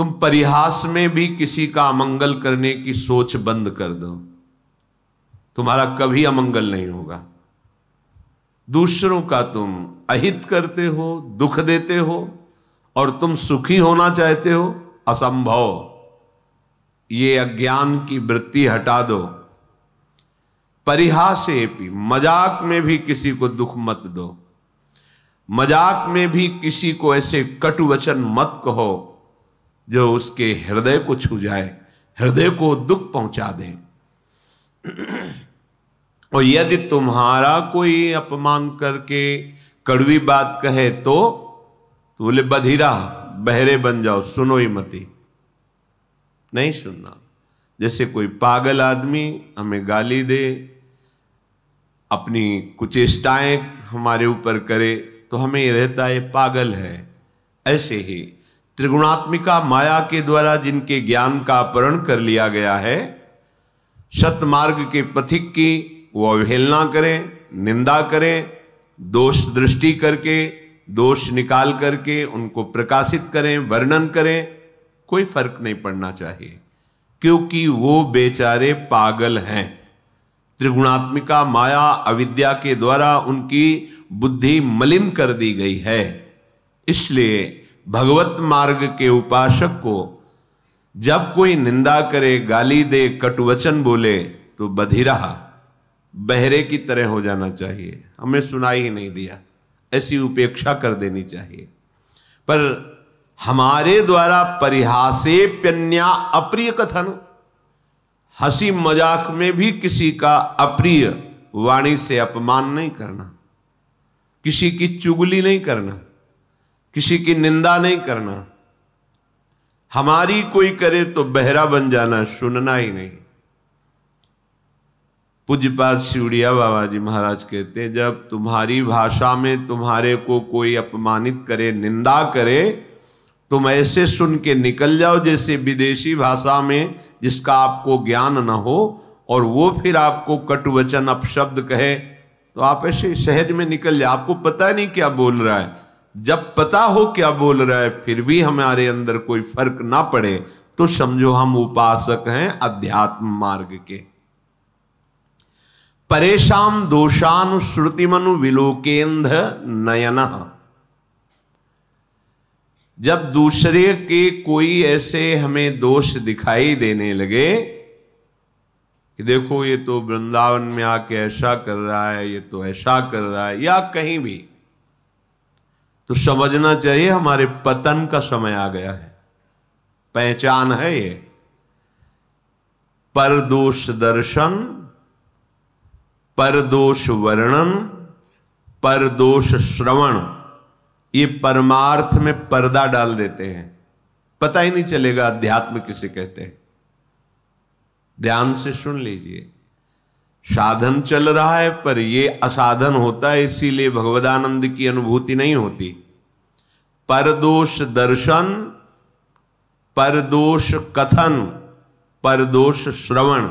तुम परिहास में भी किसी का अमंगल करने की सोच बंद कर दो, तुम्हारा कभी अमंगल नहीं होगा। दूसरों का तुम अहित करते हो, दुख देते हो, और तुम सुखी होना चाहते हो, असंभव। ये अज्ञान की वृत्ति हटा दो। परिहासे भी, मजाक में भी किसी को दुख मत दो, मजाक में भी किसी को ऐसे कटु वचन मत कहो जो उसके हृदय को छू जाए, हृदय को दुख पहुंचा दे। और यदि तुम्हारा कोई अपमान करके कड़वी बात कहे तो बोले बधिरा, बहरे बन जाओ, सुनो ही मती, नहीं सुनना। जैसे कोई पागल आदमी हमें गाली दे, अपनी कुचेष्टाएं हमारे ऊपर करे, तो हमें ये रहता है पागल है। ऐसे ही त्रिगुणात्मिका माया के द्वारा जिनके ज्ञान का अपहरण कर लिया गया है, सतमार्ग के पथिक की वो अवहेलना करें, निंदा करें, दोष दृष्टि करके, दोष निकाल करके उनको प्रकाशित करें, वर्णन करें, कोई फर्क नहीं पड़ना चाहिए, क्योंकि वो बेचारे पागल हैं। त्रिगुणात्मिका माया अविद्या के द्वारा उनकी बुद्धि मलिन कर दी गई है। इसलिए भगवत मार्ग के उपासक को जब कोई निंदा करे, गाली दे, कटुवचन बोले, तो बधिरा, बहरे की तरह हो जाना चाहिए, हमें सुनाई ही नहीं दिया, ऐसी उपेक्षा कर देनी चाहिए। पर हमारे द्वारा परिहासेप्यन्या अप्रिय कथन, हंसी मजाक में भी किसी का अप्रिय वाणी से अपमान नहीं करना, किसी की चुगली नहीं करना, किसी की निंदा नहीं करना। हमारी कोई करे तो बहरा बन जाना, सुनना ही नहीं। पूज्यपाद शिवड़िया बाबा जी महाराज कहते हैं, जब तुम्हारी भाषा में तुम्हारे को कोई अपमानित करे, निंदा करे, तुम ऐसे सुन के निकल जाओ जैसे विदेशी भाषा में जिसका आपको ज्ञान न हो, और वो फिर आपको कटुवचन अपशब्द कहे, तो आप ऐसे सहज में निकल जाए, आपको पता नहीं क्या बोल रहा है। जब पता हो क्या बोल रहा है फिर भी हमारे अंदर कोई फर्क ना पड़े, तो समझो हम उपासक हैं अध्यात्म मार्ग के। परेशान दोषानुश्रुतिमनु विलोकेंध नयनः, जब दूसरे के कोई ऐसे हमें दोष दिखाई देने लगे कि देखो ये तो वृंदावन में आके ऐसा कर रहा है, ये तो ऐसा कर रहा है, या कहीं भी, तो समझना चाहिए हमारे पतन का समय आ गया है। पहचान है ये। परदोष दर्शन, परदोष वर्णन, परदोष श्रवण, ये परमार्थ में पर्दा डाल देते हैं, पता ही नहीं चलेगा अध्यात्म किसे कहते हैं। ध्यान से सुन लीजिए, साधन चल रहा है पर ये असाधन होता है, इसीलिए भगवदानंद की अनुभूति नहीं होती। परदोष दर्शन, परदोष कथन, परदोष श्रवण,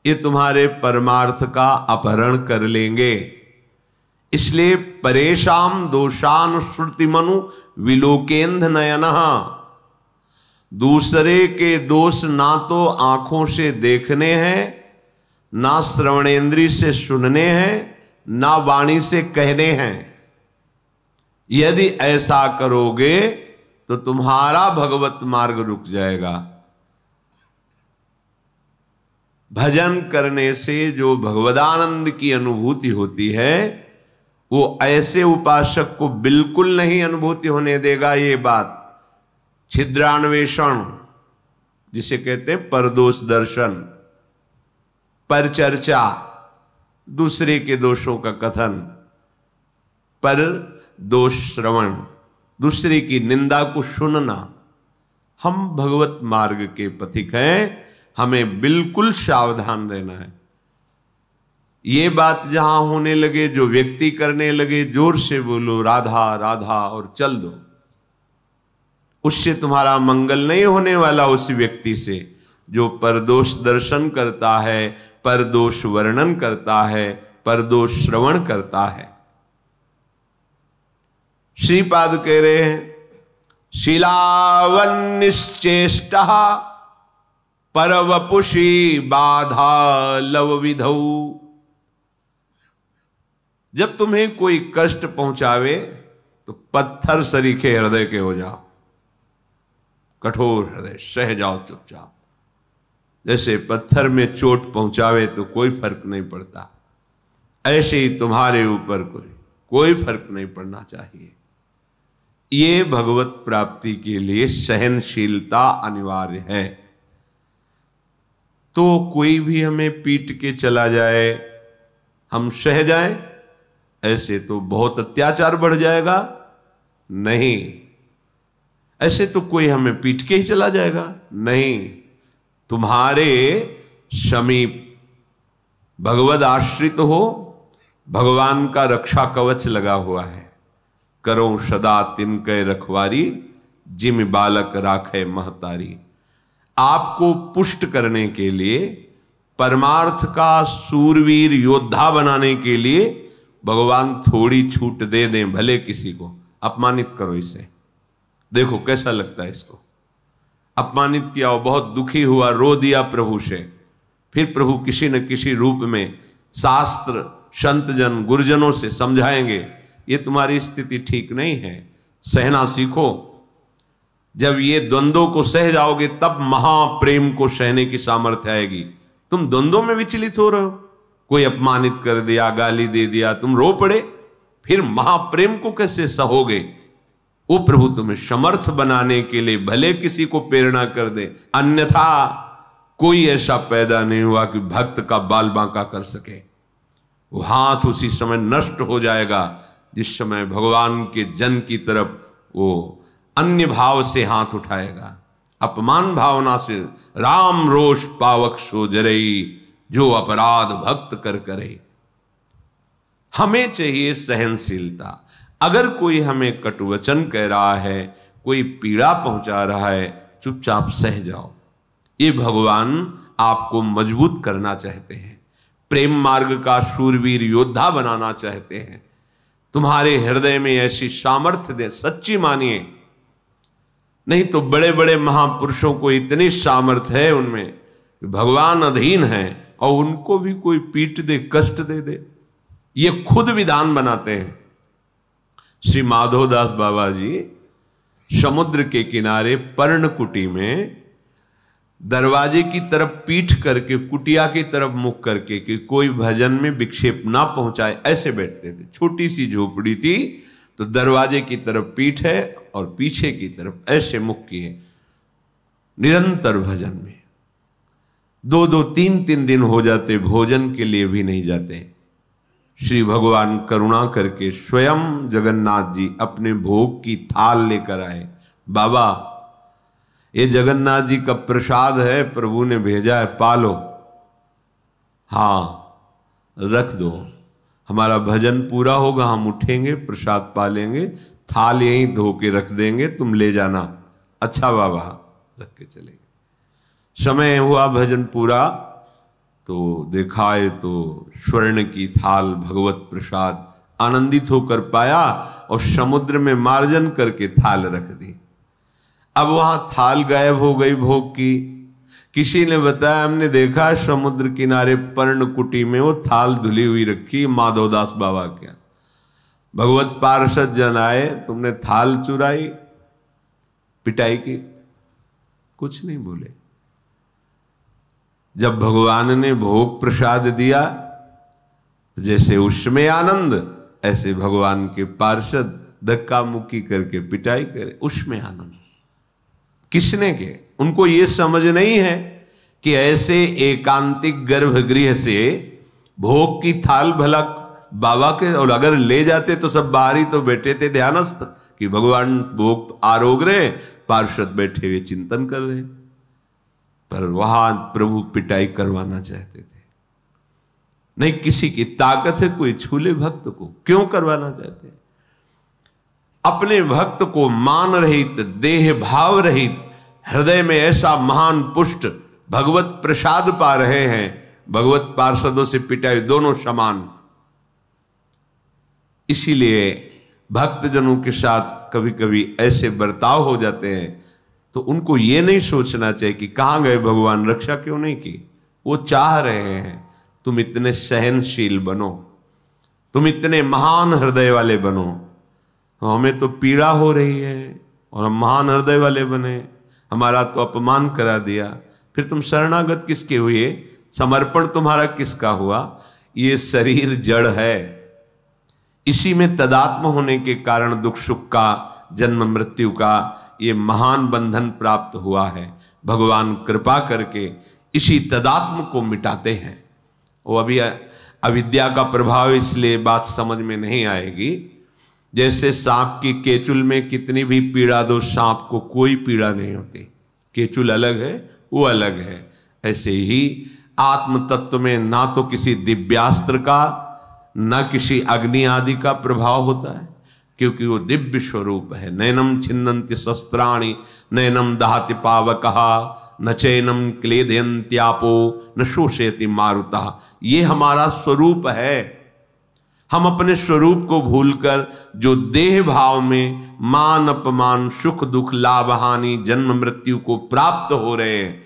ये तुम्हारे परमार्थ का अपहरण कर लेंगे। इसलिए परेशान दोषानुश्रुतिमनु विलोकेंध नयनः, दूसरे के दोष ना तो आंखों से देखने हैं, ना श्रवणेन्द्रिय से सुनने हैं, ना वाणी से कहने हैं। यदि ऐसा करोगे तो तुम्हारा भगवत मार्ग रुक जाएगा। भजन करने से जो भगवदानंद की अनुभूति होती है वो ऐसे उपासक को बिल्कुल नहीं अनुभूति होने देगा। ये बात छिद्रान्वेषण जिसे कहते हैं, परदोष दर्शन, पर चर्चा, दूसरे के दोषों का कथन, पर दोष श्रवण, दूसरे की निंदा को सुनना। हम भगवत मार्ग के पथिक हैं, हमें बिल्कुल सावधान रहना है। ये बात जहां होने लगे, जो व्यक्ति करने लगे, जोर से बोलो राधा राधा और चल दो, उससे तुम्हारा मंगल नहीं होने वाला। उस व्यक्ति से जो परदोष दर्शन करता है, परदोष वर्णन करता है, परदोष श्रवण करता है। श्रीपाद कह रहे हैं, शिलावन्निश्चेष्टः परवपुषी बाधा लव विधौ। जब तुम्हें कोई कष्ट पहुंचावे तो पत्थर सरीखे हृदय के हो जाओ, कठोर हृदय, सह जाओ चुपचाप। जैसे पत्थर में चोट पहुंचावे तो कोई फर्क नहीं पड़ता, ऐसे ही तुम्हारे ऊपर कोई फर्क नहीं पड़ना चाहिए। ये भगवत प्राप्ति के लिए सहनशीलता अनिवार्य है। तो कोई भी हमें पीट के चला जाए, हम सह जाएं, ऐसे तो बहुत अत्याचार बढ़ जाएगा। नहीं, ऐसे तो कोई हमें पीट के ही चला जाएगा, नहीं। तुम्हारे समीप भगवद आश्रित हो, भगवान का रक्षा कवच लगा हुआ है। करो सदा तिनके रखवारी, जिम बालक राखे महतारी। आपको पुष्ट करने के लिए, परमार्थ का सूरवीर योद्धा बनाने के लिए भगवान थोड़ी छूट दे दें, भले किसी को अपमानित करो इसे। देखो कैसा लगता है इसको। अपमानित किया, वो बहुत दुखी हुआ, रो दिया प्रभु से। फिर प्रभु किसी न किसी रूप में शास्त्र, संतजन, गुरुजनों से समझाएंगे, ये तुम्हारी स्थिति ठीक नहीं है, सहना सीखो। जब ये द्वंद्वों को सह जाओगे तब महाप्रेम को सहने की सामर्थ्य आएगी। तुम द्वंद्वों में विचलित हो रहे हो, कोई अपमानित कर दिया, गाली दे दिया, तुम रो पड़े, फिर महाप्रेम को कैसे सहोगे? वो प्रभु तुम्हें समर्थ बनाने के लिए भले किसी को प्रेरणा कर दे, अन्यथा कोई ऐसा पैदा नहीं हुआ कि भक्त का बाल बांका कर सके। वो हाथ उसी समय नष्ट हो जाएगा जिस समय भगवान के जन की तरफ वो अन्य भाव से हाथ उठाएगा। अपमान भावना से राम रोष पावक सो जरई, जो अपराध भक्त कर करे। हमें चाहिए सहनशीलता। अगर कोई हमें कटुवचन कह रहा है, कोई पीड़ा पहुंचा रहा है, चुपचाप सह जाओ। ये भगवान आपको मजबूत करना चाहते हैं, प्रेम मार्ग का शूरवीर योद्धा बनाना चाहते हैं। तुम्हारे हृदय में ऐसी सामर्थ्य दे, सच्ची मानिए। नहीं तो बड़े बड़े महापुरुषों को इतनी सामर्थ्य है उनमें, भगवान अधीन है और उनको भी कोई पीट दे, कष्ट दे दे, ये खुद विधान बनाते हैं। श्री माधवदास बाबा जी समुद्र के किनारे पर्णकुटी में दरवाजे की तरफ पीठ करके, कुटिया की तरफ मुख करके कि कोई भजन में विक्षेप ना पहुंचाए, ऐसे बैठते थे। छोटी सी झोपड़ी थी, तो दरवाजे की तरफ पीठ है और पीछे की तरफ ऐसे मुख किए, निरंतर भजन में। 2-2, 3-3 दिन हो जाते, भोजन के लिए भी नहीं जाते। श्री भगवान करुणा करके स्वयं जगन्नाथ जी अपने भोग की थाल लेकर आए। बाबा, ये जगन्नाथ जी का प्रसाद है, प्रभु ने भेजा है, पालो। हाँ, रख दो, हमारा भजन पूरा होगा, हम उठेंगे, प्रसाद पालेंगे, थाल यहीं धो के रख देंगे, तुम ले जाना। अच्छा बाबा, रख के चले गए। समय हुआ भजन पूरा, तो देखा है तो स्वर्ण की थाल, भगवत प्रसाद, आनंदित होकर पाया और समुद्र में मार्जन करके थाल रख दी। अब वहां थाल गायब हो गई भोग की। किसी ने बताया, हमने देखा समुद्र किनारे पर्णकुटी में वो थाल धुली हुई रखी, माधवदास बाबा क्या। भगवत पार्षद जन आए, तुमने थाल चुराई, पिटाई की? कुछ नहीं बोले। जब भगवान ने भोग प्रसाद दिया तो जैसे उसमें आनंद, ऐसे भगवान के पार्षद धक्का मुक्की करके पिटाई करे, उसमें आनंद। किसने के? उनको ये समझ नहीं है कि ऐसे एकांतिक गर्भगृह से भोग की थाल भला बाबा के, और अगर ले जाते तो सब बाहर ही तो बैठे थे ध्यानस्थ कि भगवान भोग आरोग रहे, पार्षद बैठे हुए चिंतन कर रहे। पर वहां प्रभु पिटाई करवाना चाहते थे। नहीं, किसी की ताकत है कोई छूले भक्त को, क्यों करवाना चाहते? अपने भक्त को मान रहित, देह भाव रहित, हृदय में ऐसा महान पुष्ट भगवत प्रसाद पा रहे हैं, भगवत पार्षदों से पिटाई दोनों समान। इसीलिए भक्तजनों के साथ कभी कभी ऐसे बर्ताव हो जाते हैं तो उनको ये नहीं सोचना चाहिए कि कहाँ गए भगवान, रक्षा क्यों नहीं की। वो चाह रहे हैं तुम इतने सहनशील बनो, तुम इतने महान हृदय वाले बनो। तो हमें तो पीड़ा हो रही है और हम महान हृदय वाले बने, हमारा तो अपमान करा दिया, फिर तुम शरणागत किसके हुए, समर्पण तुम्हारा किसका हुआ। ये शरीर जड़ है, इसी में तदात्म होने के कारण दुख सुख का, जन्म मृत्यु का ये महान बंधन प्राप्त हुआ है। भगवान कृपा करके इसी तदात्म को मिटाते हैं। वो अभी अविद्या का प्रभाव, इसलिए बात समझ में नहीं आएगी। जैसे सांप की केचुल में कितनी भी पीड़ा दो, सांप को कोई पीड़ा नहीं होती, केचुल अलग है, वो अलग है। ऐसे ही आत्म तत्व में ना तो किसी दिव्यास्त्र का, न किसी अग्नि आदि का प्रभाव होता है, क्योंकि वो दिव्य स्वरूप है। नैनम छिन्नन्ति शस्त्राणि नैनम दहति पावकः न चैनम क्लेदयन्त्यापो न शोषयति मारुतः। ये हमारा स्वरूप है। हम अपने स्वरूप को भूलकर जो देह भाव में मान अपमान, सुख दुख, लाभ हानि, जन्म मृत्यु को प्राप्त हो रहे हैं,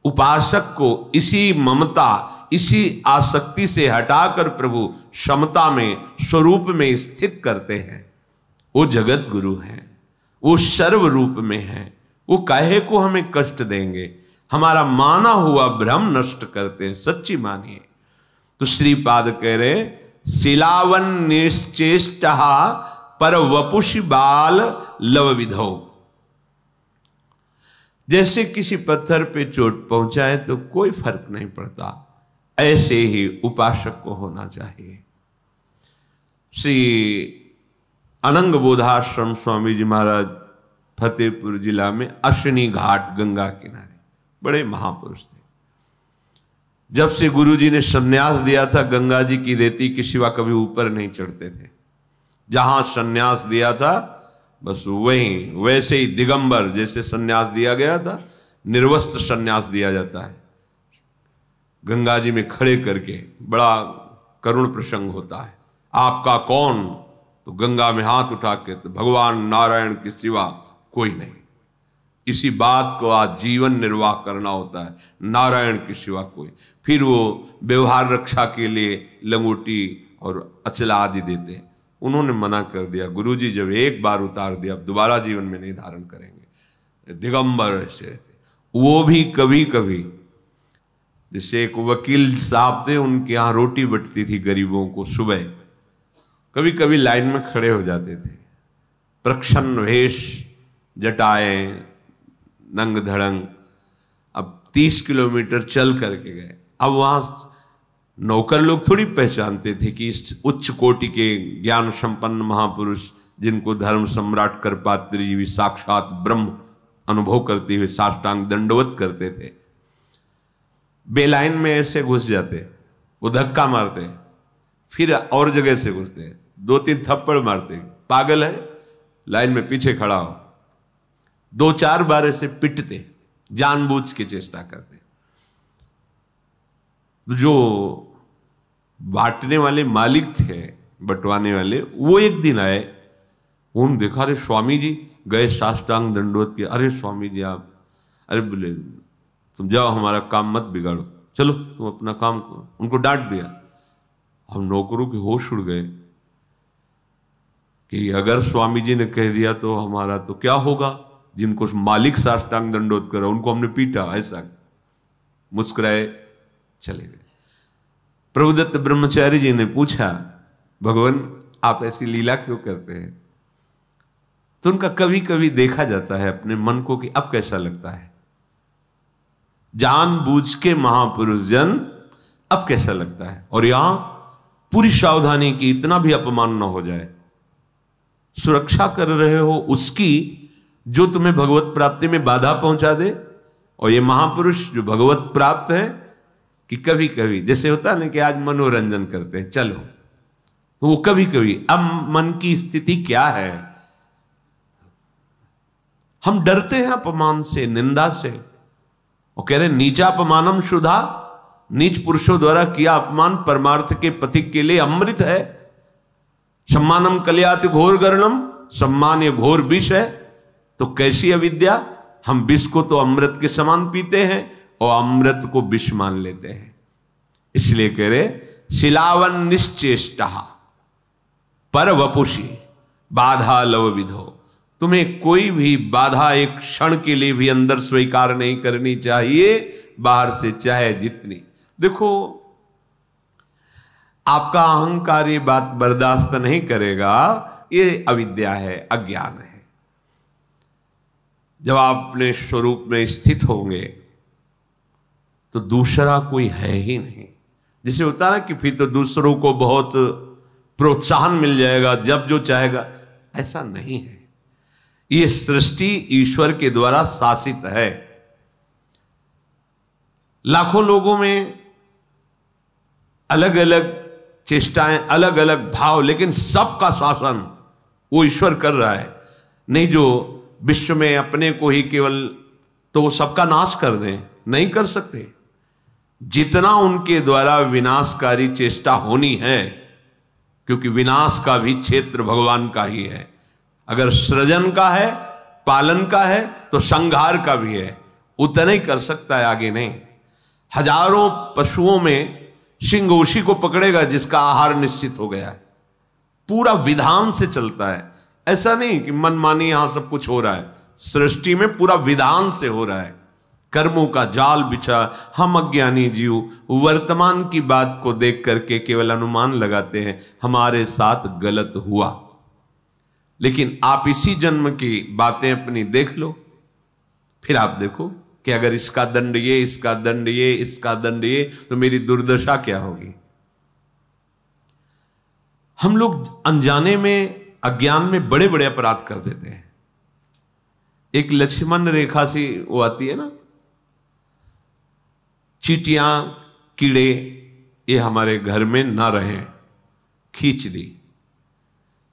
उपासक को इसी ममता, इसी आसक्ति से हटाकर प्रभु समता में, स्वरूप में स्थित करते हैं। वो जगत गुरु हैं, वो सर्व रूप में हैं। वो काहे को हमें कष्ट देंगे, हमारा माना हुआ भ्रम नष्ट करते हैं। सच्ची मानिए तो श्रीपाद कह रहे शिलावन निश्चेष्ट पर वपुषि बाल लव विधो। जैसे किसी पत्थर पे चोट पहुंचाए तो कोई फर्क नहीं पड़ता, ऐसे ही उपासक को होना चाहिए। श्री अनंग बोधाश्रम स्वामी जी महाराज फतेहपुर जिला में अश्विनी घाट गंगा किनारे बड़े महापुरुष थे। जब से गुरु जी ने संन्यास दिया था, गंगा जी की रेती के सिवा कभी ऊपर नहीं चढ़ते थे। जहां संन्यास दिया था बस वहीं, वैसे ही दिगंबर जैसे संन्यास दिया गया था, निर्वस्त्र संन्यास दिया जाता है। गंगा जी में खड़े करके बड़ा करुण प्रसंग होता है। आपका कौन, तो गंगा में हाथ उठा के, तो भगवान नारायण के सिवा कोई नहीं। इसी बात को आज जीवन निर्वाह करना होता है, नारायण के सिवा कोई। फिर वो व्यवहार रक्षा के लिए लंगोटी और अचला आदि देते हैं। उन्होंने मना कर दिया, गुरुजी जब एक बार उतार दिया अब दोबारा जीवन में नहीं धारण करेंगे। दिगंबर ऐसे रहते, वो भी कभी कभी, जैसे एक वकील साहब थे, उनके यहाँ रोटी बंटती थी गरीबों को, सुबह कभी कभी लाइन में खड़े हो जाते थे, प्रच्छन्न वेश, जटाएं, नंग धड़ंग। अब 30 किलोमीटर चल करके गए। अब वहां नौकर लोग थोड़ी पहचानते थे कि इस उच्च कोटि के ज्ञान संपन्न महापुरुष, जिनको धर्म सम्राट करपात्र जी भी साक्षात ब्रह्म अनुभव करते हुए साष्टांग दंडवत करते थे, बेलाइन में ऐसे घुस जाते, वो धक्का मारते, फिर और जगह से घुसते, 2-3 थप्पड़ मारते, पागल है, लाइन में पीछे खड़ा हो। 2-4 बार ऐसे पिटते, जानबूझ के चेष्टा करते। जो बांटने वाले मालिक थे, बंटवाने वाले, वो एक दिन आए, उन्होंने देखा, अरे स्वामी जी, गए साष्टांग दंडवत के, अरे स्वामी जी आप, अरे बोले तुम जाओ, हमारा काम मत बिगाड़ो, चलो तुम अपना काम करो। उनको डांट दिया। हम नौकरों के होश उड़ गए कि अगर स्वामी जी ने कह दिया तो हमारा तो क्या होगा। जिनको मालिक साष्टांग दंडवत करा उनको हमने पीटा, ऐसा मुस्कुराए चले गए। प्रभुदत्त ब्रह्मचारी जी ने पूछा, भगवान आप ऐसी लीला क्यों करते हैं? तो उनका कभी कभी देखा जाता है अपने मन को कि अब कैसा लगता है, जानबूझ के महापुरुष जन अब कैसा लगता है। और यहां पूरी सावधानी की, इतना भी अपमान न हो जाए। सुरक्षा कर रहे हो उसकी जो तुम्हें भगवत प्राप्ति में बाधा पहुंचा दे। और ये महापुरुष जो भगवत प्राप्त है, कि कभी कभी जैसे होता है ना कि आज मनोरंजन करते हैं, चलो, तो वो कभी कभी, अब मन की स्थिति क्या है, हम डरते हैं अपमान से, निंदा से। वो कह रहे नीचा अपमानम शुद्धा, नीच पुरुषों द्वारा किया अपमान परमार्थ के पथिक के लिए अमृत है। सम्मानम कलयाति घोर गर्णम, सम्मान ये घोर विष है। तो कैसी अविद्या, हम विष को तो अमृत के समान पीते हैं और अमृत को विष मान लेते हैं। इसलिए कह रहे शिलावन निश्चेष्टा पर वपुषी बाधा लव विधो। तुम्हें कोई भी बाधा एक क्षण के लिए भी अंदर स्वीकार नहीं करनी चाहिए, बाहर से चाहे जितनी। देखो आपका अहंकार ये बात बर्दाश्त नहीं करेगा, ये अविद्या है, अज्ञान है। जब आप अपने स्वरूप में स्थित होंगे तो दूसरा कोई है ही नहीं। जिसे होता है कि फिर तो दूसरों को बहुत प्रोत्साहन मिल जाएगा, जब जो चाहेगा, ऐसा नहीं है। ये सृष्टि ईश्वर के द्वारा शासित है। लाखों लोगों में अलग अलग चेष्टाएं, अलग अलग भाव, लेकिन सबका शासन वो ईश्वर कर रहा है। नहीं जो विश्व में अपने को ही केवल तो वो सबका नाश कर दें, नहीं कर सकते। जितना उनके द्वारा विनाशकारी चेष्टा होनी है, क्योंकि विनाश का भी क्षेत्र भगवान का ही है। अगर सृजन का है, पालन का है, तो संहार का भी है। उतना ही कर सकता है, आगे नहीं। हजारों पशुओं में सिंह उसी को पकड़ेगा जिसका आहार निश्चित हो गया है। पूरा विधान से चलता है, ऐसा नहीं कि मनमानी यहां सब कुछ हो रहा है। सृष्टि में पूरा विधान से हो रहा है। कर्मों का जाल बिछा हम अज्ञानी जीव वर्तमान की बात को देख करके केवल अनुमान लगाते हैं हमारे साथ गलत हुआ। लेकिन आप इसी जन्म की बातें अपनी देख लो, फिर आप देखो कि अगर इसका दंड ये, इसका दंड ये, इसका दंड ये, तो मेरी दुर्दशा क्या होगी। हम लोग अनजाने में, अज्ञान में बड़े बड़े अपराध कर देते हैं। एक लक्ष्मण रेखा सी वो आती है ना, चींटियां कीड़े ये हमारे घर में ना रहे, खींच दी।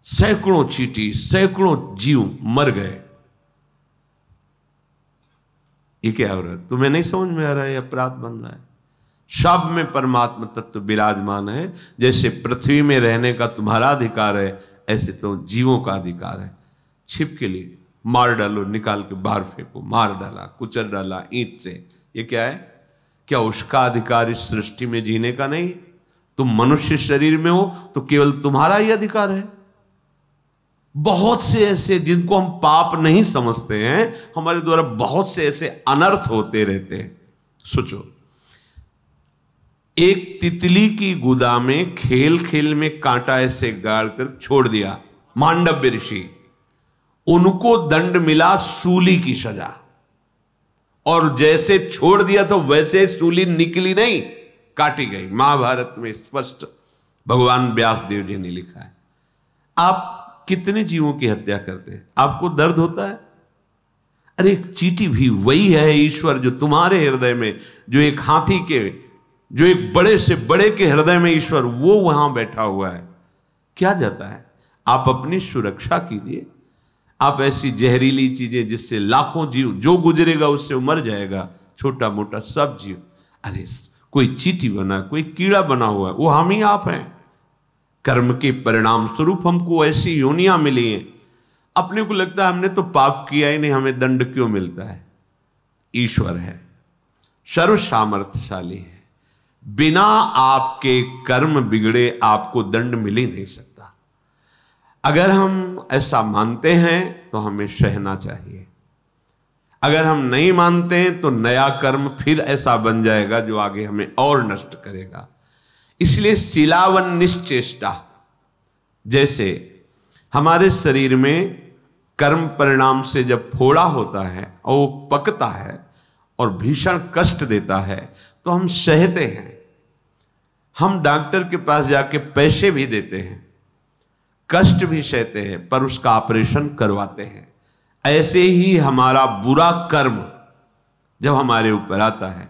सैकड़ों चींटी, सैकड़ों जीव मर गए। ये क्या हो रहा है? तुम्हें नहीं समझ में आ रहा है? अपराध बन रहा है। सब में परमात्मा तत्व विराजमान है। जैसे पृथ्वी में रहने का तुम्हारा अधिकार है, ऐसे तो जीवों का अधिकार है। छिप के लिए मार डालो, निकाल के बाहर फेंको, मार डाला, कुचल डाला ईंट से, ये क्या है? क्या उसका अधिकार इस सृष्टि में जीने का नहीं? तुम मनुष्य शरीर में हो तो केवल तुम्हारा ही अधिकार है। बहुत से ऐसे जिनको हम पाप नहीं समझते हैं, हमारे द्वारा बहुत से ऐसे अनर्थ होते रहते हैं। सोचो, एक तितली की गुदा में खेल खेल में कांटा ऐसे गाड़ कर छोड़ दिया मांडव्य ऋषि, उनको दंड मिला सूली की सजा। और जैसे छोड़ दिया तो वैसे सूली निकली नहीं, काटी गई। महाभारत में स्पष्ट भगवान व्यास देव जी ने लिखा है। आप कितने जीवों की हत्या करते हैं, आपको दर्द होता है? अरे एक चींटी भी वही है ईश्वर जो तुम्हारे हृदय में, जो एक हाथी के, जो एक बड़े से बड़े के हृदय में ईश्वर, वो वहां बैठा हुआ है। क्या जाता है? आप अपनी सुरक्षा कीजिए। आप ऐसी जहरीली चीजें जिससे लाखों जीव, जो गुजरेगा उससे मर जाएगा, छोटा मोटा सब जीव। अरे कोई चींटी बना, कोई कीड़ा बना हुआ है, वो हम ही आप हैं। कर्म के परिणाम स्वरूप हमको ऐसी योनियां मिली हैं। अपने को लगता है हमने तो पाप किया ही नहीं, हमें दंड क्यों मिलता है? ईश्वर है, सर्व सामर्थ्यशाली है। बिना आपके कर्म बिगड़े आपको दंड मिल ही नहीं सकता। अगर हम ऐसा मानते हैं तो हमें सहना चाहिए। अगर हम नहीं मानते हैं तो नया कर्म फिर ऐसा बन जाएगा जो आगे हमें और नष्ट करेगा। इसलिए शिलावन निश्चेष्टा, जैसे हमारे शरीर में कर्म परिणाम से जब फोड़ा होता है और वो पकता है और भीषण कष्ट देता है तो हम सहते हैं। हम डॉक्टर के पास जाके पैसे भी देते हैं, कष्ट भी सहते हैं, पर उसका ऑपरेशन करवाते हैं। ऐसे ही हमारा बुरा कर्म जब हमारे ऊपर आता है,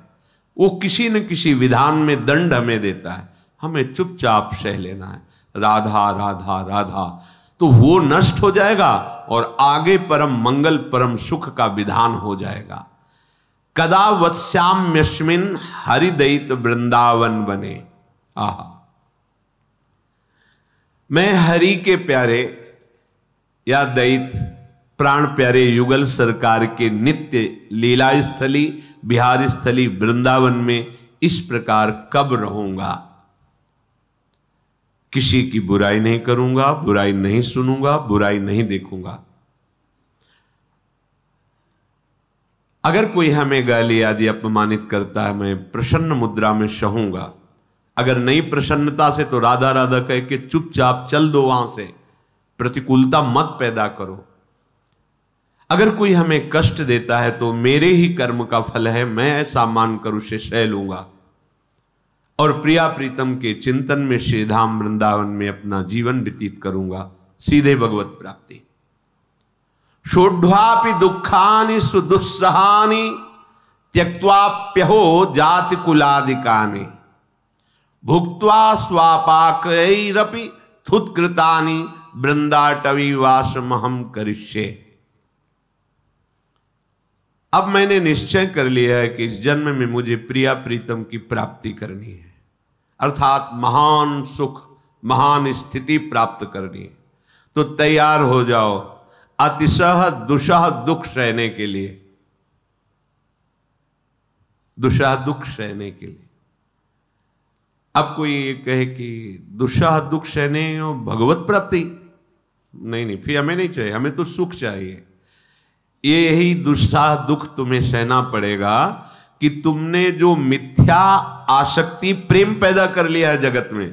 वो किसी न किसी विधान में दंड हमें देता है, हमें चुपचाप सह लेना है। राधा राधा राधा, तो वो नष्ट हो जाएगा और आगे परम मंगल परम सुख का विधान हो जाएगा। कदा वत्स्याम्यस्मिन् हरिदयित वृंदावन बने। आहा, मैं हरि के प्यारे या दैत प्राण प्यारे युगल सरकार के नित्य लीला स्थली बिहार स्थली वृंदावन में इस प्रकार कब रहूंगा। किसी की बुराई नहीं करूंगा, बुराई नहीं सुनूंगा, बुराई नहीं देखूंगा। अगर कोई हमें गाली आदि अपमानित करता है, मैं प्रसन्न मुद्रा में सहूंगा। अगर नहीं प्रसन्नता से तो राधा राधा कह के चुपचाप चल दो वहां से, प्रतिकूलता मत पैदा करो। अगर कोई हमें कष्ट देता है तो मेरे ही कर्म का फल है, मैं ऐसा मानकर उसे सह लूंगा और प्रिया प्रीतम के चिंतन में श्री धाम वृंदावन में अपना जीवन व्यतीत करूंगा, सीधे भगवत प्राप्ति। षोड्वापि दुखानि सुदुस्सहानि त्यक्त्वाप्यहो जाति कुलादिकानि भुक्त्वा स्वापाकैरपि थुत्कृतानि वृंदाटवीवासमहं करिष्ये। अब मैंने निश्चय कर लिया है कि इस जन्म में मुझे प्रिया प्रीतम की प्राप्ति करनी है, अर्थात महान सुख महान स्थिति प्राप्त करनी है। तो तैयार हो जाओ अतिशह दुषह दुख सहने के लिए, दुषह दुख सहने के लिए। अब कोई ये कहे कि दुषह दुख सहने और भगवत प्राप्ति, नहीं, फिर हमें नहीं चाहिए, हमें तो सुख चाहिए। यही दुष्टा दुख तुम्हें सहना पड़ेगा कि तुमने जो मिथ्या आसक्ति प्रेम पैदा कर लिया है जगत में,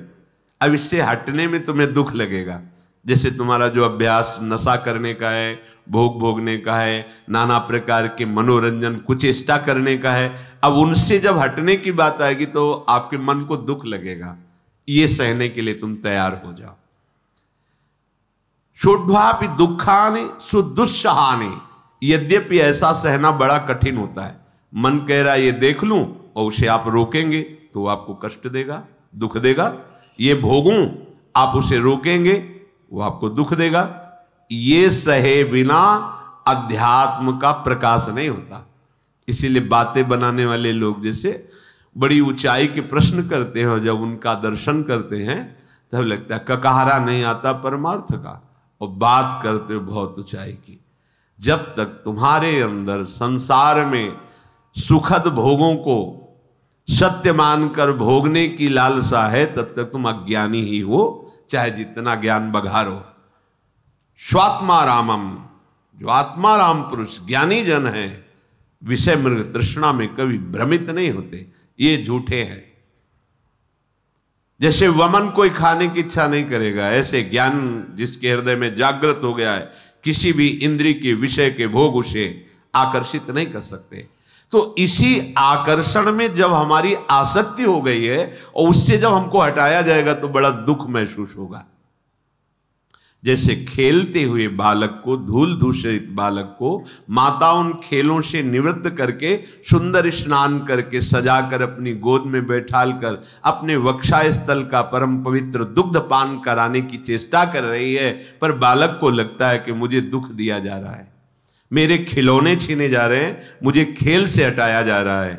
अब इससे हटने में तुम्हें दुख लगेगा। जैसे तुम्हारा जो अभ्यास नशा करने का है, भोग भोगने का है, नाना प्रकार के मनोरंजन कुचेष्टा करने का है, अब उनसे जब हटने की बात आएगी तो आपके मन को दुख लगेगा। ये सहने के लिए तुम तैयार हो जाओ। षोड्वापि दुखानि सुदुस्सहानि, यद्यपि ऐसा सहना बड़ा कठिन होता है। मन कह रहा है ये देख लूं और उसे आप रोकेंगे तो आपको कष्ट देगा, दुख देगा। ये भोगूं, आप उसे रोकेंगे वो आपको दुख देगा। ये सहे बिना अध्यात्म का प्रकाश नहीं होता। इसीलिए बातें बनाने वाले लोग जैसे बड़ी ऊंचाई के प्रश्न करते हैं और जब उनका दर्शन करते हैं तब लगता है ककहरा नहीं आता परमार्थ का, और बात करते हो बहुत ऊंचाई की। जब तक तुम्हारे अंदर संसार में सुखद भोगों को सत्य मानकर भोगने की लालसा है तब तक तुम अज्ञानी ही हो, चाहे जितना ज्ञान बघारो। स्वात्मा रामम, जो आत्मा राम पुरुष ज्ञानी जन है, विषय मृग तृष्णा में कभी भ्रमित नहीं होते। ये झूठे हैं। जैसे वमन कोई खाने की इच्छा नहीं करेगा, ऐसे ज्ञान जिसके हृदय में जागृत हो गया है, किसी भी इंद्रिय के विषय के भोग उसे आकर्षित नहीं कर सकते। तो इसी आकर्षण में जब हमारी आसक्ति हो गई है और उससे जब हमको हटाया जाएगा तो बड़ा दुख महसूस होगा। जैसे खेलते हुए बालक को, धूल दूषित बालक को माता उन खेलों से निवृत्त करके सुंदर स्नान करके सजाकर अपनी गोद में बैठाल कर अपने वक्षा स्थल का परम पवित्र दुग्ध पान कराने की चेष्टा कर रही है, पर बालक को लगता है कि मुझे दुख दिया जा रहा है, मेरे खिलौने छीने जा रहे हैं, मुझे खेल से हटाया जा रहा है।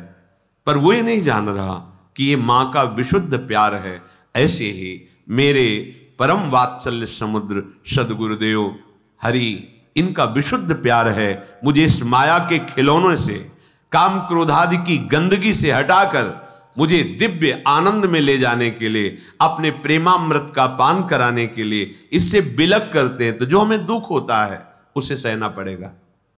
पर वो ये नहीं जान रहा कि ये माँ का विशुद्ध प्यार है। ऐसे ही मेरे परम वात्सल्य समुद्र सदगुरुदेव हरि, इनका विशुद्ध प्यार है। मुझे इस माया के खिलौनों से, काम क्रोधादि की गंदगी से हटाकर मुझे दिव्य आनंद में ले जाने के लिए, अपने प्रेमामृत का पान कराने के लिए इससे बिलक करते हैं। तो जो हमें दुख होता है उसे सहना पड़ेगा।